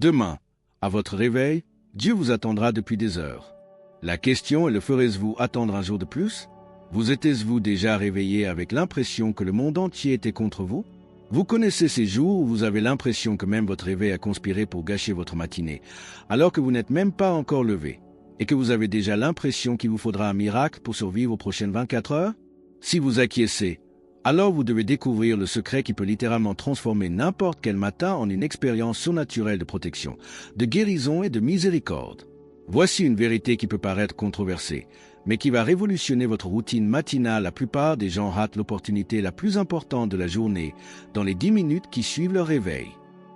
Demain, à votre réveil, Dieu vous attendra depuis des heures. La question est, le ferez-vous attendre un jour de plus? Vous étiez-vous déjà réveillé avec l'impression que le monde entier était contre vous? Vous connaissez ces jours où vous avez l'impression que même votre réveil a conspiré pour gâcher votre matinée, alors que vous n'êtes même pas encore levé, et que vous avez déjà l'impression qu'il vous faudra un miracle pour survivre aux prochaines 24 heures? Si vous acquiescez, alors vous devez découvrir le secret qui peut littéralement transformer n'importe quel matin en une expérience surnaturelle de protection, de guérison et de miséricorde. Voici une vérité qui peut paraître controversée, mais qui va révolutionner votre routine matinale. La plupart des gens ratent l'opportunité la plus importante de la journée dans les 10 minutes qui suivent leur réveil.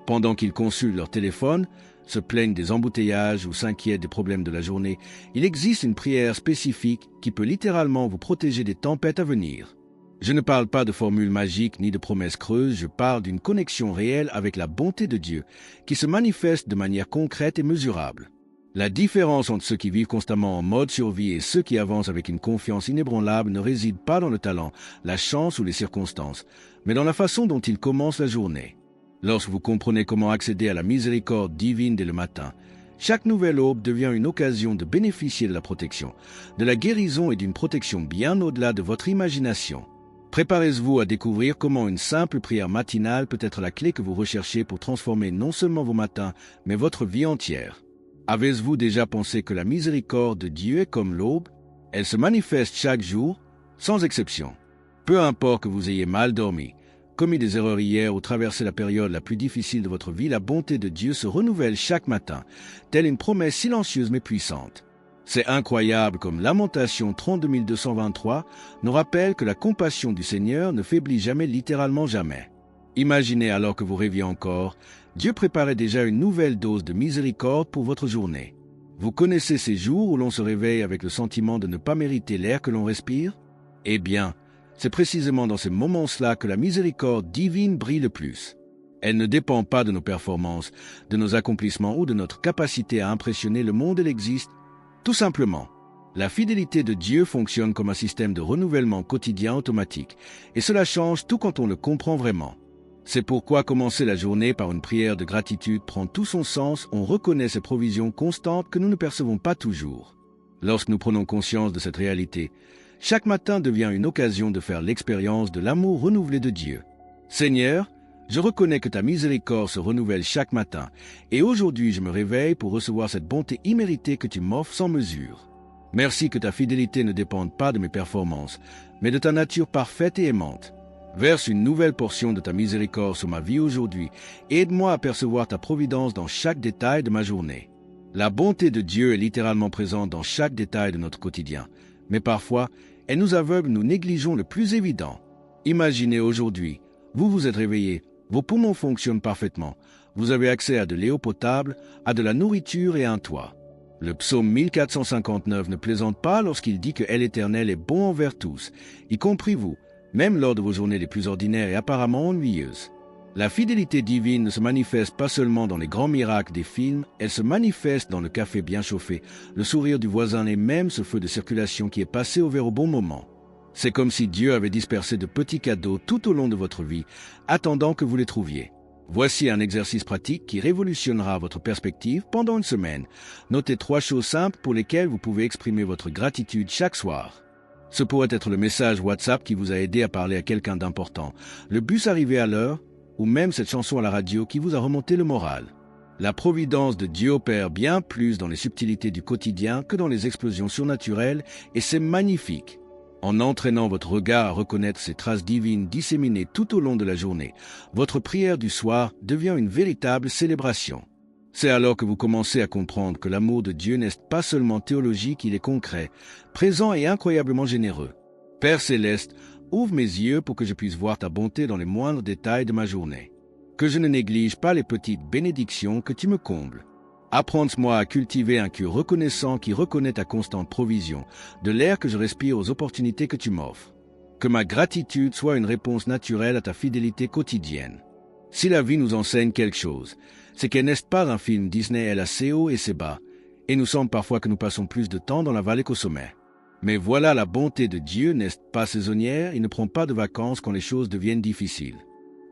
Pendant qu'ils consultent leur téléphone, se plaignent des embouteillages ou s'inquiètent des problèmes de la journée, il existe une prière spécifique qui peut littéralement vous protéger des tempêtes à venir. Je ne parle pas de formules magiques ni de promesses creuses, je parle d'une connexion réelle avec la bonté de Dieu qui se manifeste de manière concrète et mesurable. La différence entre ceux qui vivent constamment en mode survie et ceux qui avancent avec une confiance inébranlable ne réside pas dans le talent, la chance ou les circonstances, mais dans la façon dont ils commencent la journée. Lorsque vous comprenez comment accéder à la miséricorde divine dès le matin, chaque nouvelle aube devient une occasion de bénéficier de la protection, de la guérison et d'une protection bien au-delà de votre imagination. Préparez-vous à découvrir comment une simple prière matinale peut être la clé que vous recherchez pour transformer non seulement vos matins, mais votre vie entière. Avez-vous déjà pensé que la miséricorde de Dieu est comme l'aube? Elle se manifeste chaque jour, sans exception. Peu importe que vous ayez mal dormi, commis des erreurs hier ou traversé la période la plus difficile de votre vie, la bonté de Dieu se renouvelle chaque matin, telle une promesse silencieuse mais puissante. C'est incroyable comme Lamentation 32 223 nous rappelle que la compassion du Seigneur ne faiblit jamais, littéralement jamais. Imaginez alors que vous rêviez encore, Dieu préparait déjà une nouvelle dose de miséricorde pour votre journée. Vous connaissez ces jours où l'on se réveille avec le sentiment de ne pas mériter l'air que l'on respire? Eh bien, c'est précisément dans ces moments-là que la miséricorde divine brille le plus. Elle ne dépend pas de nos performances, de nos accomplissements ou de notre capacité à impressionner le monde, elle existe tout simplement. La fidélité de Dieu fonctionne comme un système de renouvellement quotidien automatique, et cela change tout quand on le comprend vraiment. C'est pourquoi commencer la journée par une prière de gratitude prend tout son sens. On reconnaît ces provisions constantes que nous ne percevons pas toujours. Lorsque nous prenons conscience de cette réalité, chaque matin devient une occasion de faire l'expérience de l'amour renouvelé de Dieu. Seigneur, je reconnais que ta miséricorde se renouvelle chaque matin, et aujourd'hui je me réveille pour recevoir cette bonté imméritée que tu m'offres sans mesure. Merci que ta fidélité ne dépende pas de mes performances, mais de ta nature parfaite et aimante. Verse une nouvelle portion de ta miséricorde sur ma vie aujourd'hui. Aide-moi à percevoir ta providence dans chaque détail de ma journée. La bonté de Dieu est littéralement présente dans chaque détail de notre quotidien. Mais parfois, elle nous aveugle, nous négligeons le plus évident. Imaginez aujourd'hui, vous vous êtes réveillé, vos poumons fonctionnent parfaitement. Vous avez accès à de l'eau potable, à de la nourriture et à un toit. Le psaume 1459 ne plaisante pas lorsqu'il dit que l'Éternel est bon envers tous, y compris vous, même lors de vos journées les plus ordinaires et apparemment ennuyeuses. La fidélité divine ne se manifeste pas seulement dans les grands miracles des films, elle se manifeste dans le café bien chauffé, le sourire du voisin et même ce feu de circulation qui est passé au vert au bon moment. C'est comme si Dieu avait dispersé de petits cadeaux tout au long de votre vie, attendant que vous les trouviez. Voici un exercice pratique qui révolutionnera votre perspective pendant une semaine. Notez 3 choses simples pour lesquelles vous pouvez exprimer votre gratitude chaque soir. Ce pourrait être le message WhatsApp qui vous a aidé à parler à quelqu'un d'important, le bus arrivé à l'heure, ou même cette chanson à la radio qui vous a remonté le moral. La providence de Dieu opère bien plus dans les subtilités du quotidien que dans les explosions surnaturelles, et c'est magnifique. En entraînant votre regard à reconnaître ces traces divines disséminées tout au long de la journée, votre prière du soir devient une véritable célébration. C'est alors que vous commencez à comprendre que l'amour de Dieu n'est pas seulement théologique, il est concret, présent et incroyablement généreux. Père céleste, ouvre mes yeux pour que je puisse voir ta bonté dans les moindres détails de ma journée. Que je ne néglige pas les petites bénédictions que tu me combles. Apprends-moi à cultiver un cœur reconnaissant qui reconnaît ta constante provision, de l'air que je respire aux opportunités que tu m'offres. Que ma gratitude soit une réponse naturelle à ta fidélité quotidienne. Si la vie nous enseigne quelque chose, c'est qu'elle n'est pas un film Disney, elle a ses hauts et ses bas, et nous semble parfois que nous passons plus de temps dans la vallée qu'au sommet. Mais voilà, la bonté de Dieu n'est pas saisonnière, il ne prend pas de vacances quand les choses deviennent difficiles.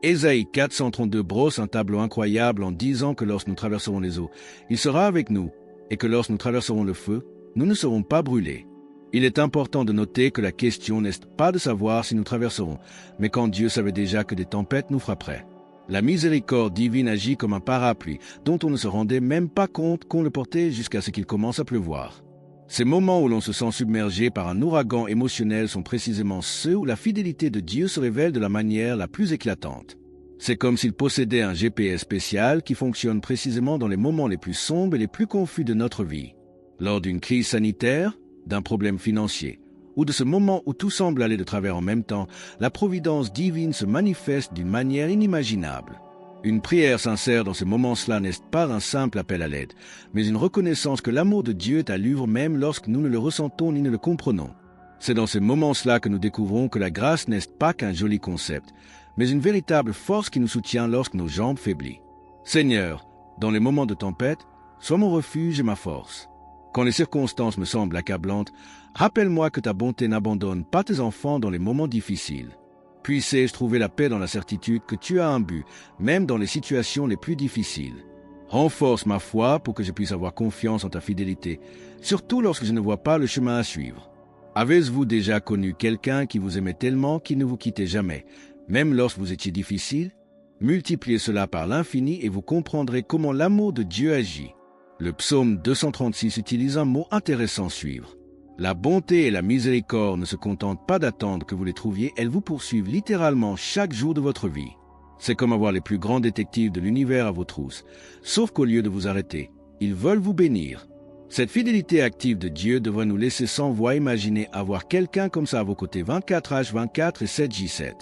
Ésaïe 432 brosse un tableau incroyable en disant que lorsque nous traverserons les eaux, il sera avec nous, et que lorsque nous traverserons le feu, nous ne serons pas brûlés. Il est important de noter que la question n'est pas de savoir si nous traverserons, mais quand Dieu savait déjà que des tempêtes nous frapperaient. La miséricorde divine agit comme un parapluie dont on ne se rendait même pas compte qu'on le portait jusqu'à ce qu'il commence à pleuvoir. Ces moments où l'on se sent submergé par un ouragan émotionnel sont précisément ceux où la fidélité de Dieu se révèle de la manière la plus éclatante. C'est comme s'il possédait un GPS spécial qui fonctionne précisément dans les moments les plus sombres et les plus confus de notre vie. Lors d'une crise sanitaire, d'un problème financier, ou de ce moment où tout semble aller de travers en même temps, la providence divine se manifeste d'une manière inimaginable. Une prière sincère dans ces moments-là n'est pas un simple appel à l'aide, mais une reconnaissance que l'amour de Dieu est à l'œuvre même lorsque nous ne le ressentons ni ne le comprenons. C'est dans ces moments-là que nous découvrons que la grâce n'est pas qu'un joli concept, mais une véritable force qui nous soutient lorsque nos jambes faiblissent. Seigneur, dans les moments de tempête, sois mon refuge et ma force. Quand les circonstances me semblent accablantes, rappelle-moi que ta bonté n'abandonne pas tes enfants dans les moments difficiles. Puissé-je trouver la paix dans la certitude que tu as un but, même dans les situations les plus difficiles. Renforce ma foi pour que je puisse avoir confiance en ta fidélité, surtout lorsque je ne vois pas le chemin à suivre. Avez-vous déjà connu quelqu'un qui vous aimait tellement qu'il ne vous quittait jamais, même lorsque vous étiez difficile? Multipliez cela par l'infini et vous comprendrez comment l'amour de Dieu agit. Le psaume 236 utilise un mot intéressant à suivre. La bonté et la miséricorde ne se contentent pas d'attendre que vous les trouviez, elles vous poursuivent littéralement chaque jour de votre vie. C'est comme avoir les plus grands détectives de l'univers à vos trousses, sauf qu'au lieu de vous arrêter, ils veulent vous bénir. Cette fidélité active de Dieu devrait nous laisser sans voix imaginer avoir quelqu'un comme ça à vos côtés 24h24 et 7h7.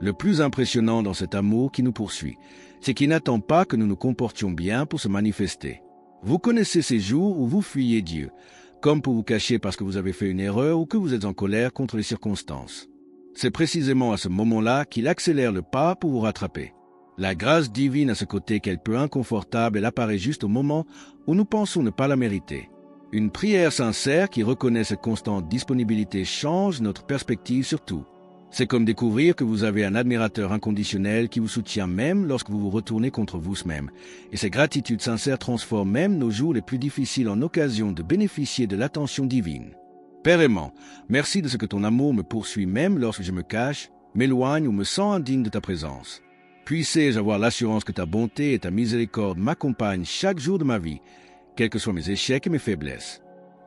Le plus impressionnant dans cet amour qui nous poursuit, c'est qu'il n'attend pas que nous nous comportions bien pour se manifester. Vous connaissez ces jours où vous fuyez Dieu, comme pour vous cacher parce que vous avez fait une erreur ou que vous êtes en colère contre les circonstances. C'est précisément à ce moment-là qu'il accélère le pas pour vous rattraper. La grâce divine a ce côté quelque peu inconfortable, elle apparaît juste au moment où nous pensons ne pas la mériter. Une prière sincère qui reconnaît cette constante disponibilité change notre perspective sur tout. C'est comme découvrir que vous avez un admirateur inconditionnel qui vous soutient même lorsque vous vous retournez contre vous-même. Et cette gratitude sincère transforme même nos jours les plus difficiles en occasion de bénéficier de l'attention divine. Père aimant, merci de ce que ton amour me poursuit même lorsque je me cache, m'éloigne ou me sens indigne de ta présence. Puissé-je avoir l'assurance que ta bonté et ta miséricorde m'accompagnent chaque jour de ma vie, quels que soient mes échecs et mes faiblesses.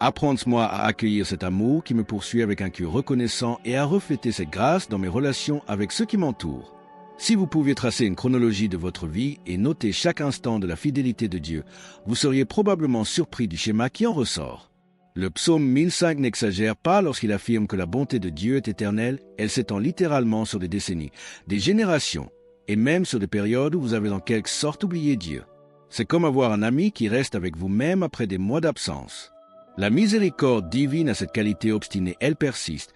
Apprends-moi à accueillir cet amour qui me poursuit avec un cœur reconnaissant et à refléter cette grâce dans mes relations avec ceux qui m'entourent. Si vous pouviez tracer une chronologie de votre vie et noter chaque instant de la fidélité de Dieu, vous seriez probablement surpris du schéma qui en ressort. Le psaume 1005 n'exagère pas lorsqu'il affirme que la bonté de Dieu est éternelle, elle s'étend littéralement sur des décennies, des générations, et même sur des périodes où vous avez en quelque sorte oublié Dieu. C'est comme avoir un ami qui reste avec vous-même après des mois d'absence. La miséricorde divine a cette qualité obstinée, elle persiste,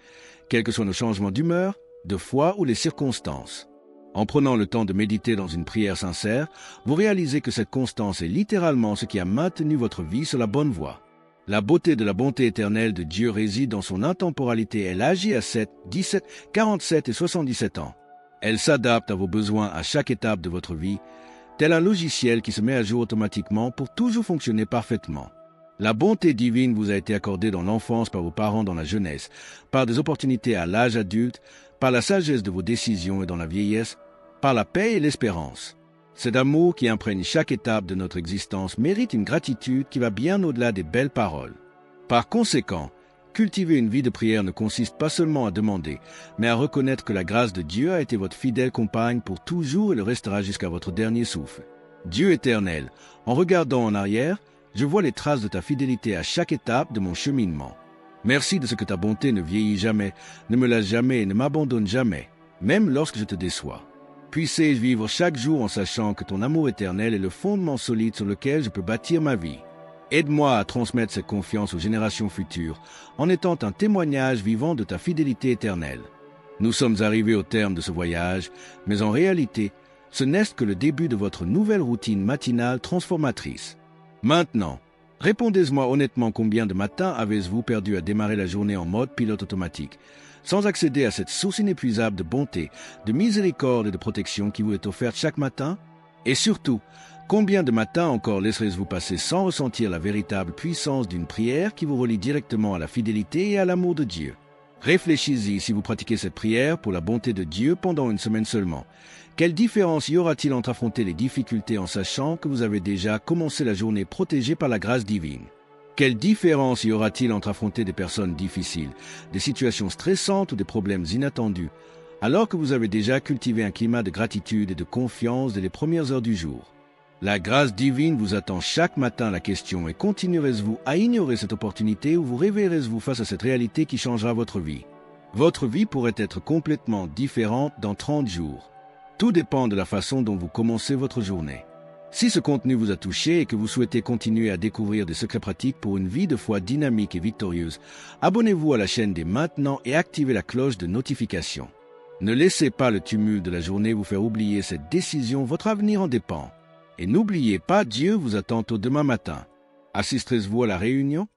quels que soient nos changements d'humeur, de foi ou les circonstances. En prenant le temps de méditer dans une prière sincère, vous réalisez que cette constance est littéralement ce qui a maintenu votre vie sur la bonne voie. La beauté de la bonté éternelle de Dieu réside dans son intemporalité, elle agit à 7, 17, 47 et 77 ans. Elle s'adapte à vos besoins à chaque étape de votre vie, tel un logiciel qui se met à jour automatiquement pour toujours fonctionner parfaitement. La bonté divine vous a été accordée dans l'enfance par vos parents dans la jeunesse, par des opportunités à l'âge adulte, par la sagesse de vos décisions et dans la vieillesse, par la paix et l'espérance. Cet amour qui imprègne chaque étape de notre existence mérite une gratitude qui va bien au-delà des belles paroles. Par conséquent, cultiver une vie de prière ne consiste pas seulement à demander, mais à reconnaître que la grâce de Dieu a été votre fidèle compagne pour toujours et le restera jusqu'à votre dernier souffle. Dieu éternel, en regardant en arrière, je vois les traces de ta fidélité à chaque étape de mon cheminement. Merci de ce que ta bonté ne vieillit jamais, ne me laisse jamais et ne m'abandonne jamais, même lorsque je te déçois. Puissé-je vivre chaque jour en sachant que ton amour éternel est le fondement solide sur lequel je peux bâtir ma vie. Aide-moi à transmettre cette confiance aux générations futures, en étant un témoignage vivant de ta fidélité éternelle. Nous sommes arrivés au terme de ce voyage, mais en réalité, ce n'est que le début de votre nouvelle routine matinale transformatrice. Maintenant, répondez-moi honnêtement combien de matins avez-vous perdu à démarrer la journée en mode pilote automatique, sans accéder à cette source inépuisable de bonté, de miséricorde et de protection qui vous est offerte chaque matin? Et surtout, combien de matins encore laisserez-vous passer sans ressentir la véritable puissance d'une prière qui vous relie directement à la fidélité et à l'amour de Dieu? Réfléchissez si vous pratiquez cette prière pour la bonté de Dieu pendant une semaine seulement. Quelle différence y aura-t-il entre affronter les difficultés en sachant que vous avez déjà commencé la journée protégé par la grâce divine? Quelle différence y aura-t-il entre affronter des personnes difficiles, des situations stressantes ou des problèmes inattendus, alors que vous avez déjà cultivé un climat de gratitude et de confiance dès les premières heures du jour? La grâce divine vous attend chaque matin la question: et continuerez-vous à ignorer cette opportunité ou vous réveillerez-vous face à cette réalité qui changera votre vie? Votre vie pourrait être complètement différente dans 30 jours. Tout dépend de la façon dont vous commencez votre journée. Si ce contenu vous a touché et que vous souhaitez continuer à découvrir des secrets pratiques pour une vie de foi dynamique et victorieuse, abonnez-vous à la chaîne dès maintenant et activez la cloche de notification. Ne laissez pas le tumulte de la journée vous faire oublier cette décision, votre avenir en dépend. Et n'oubliez pas, Dieu vous attend au demain matin. Assisterez-vous à la réunion?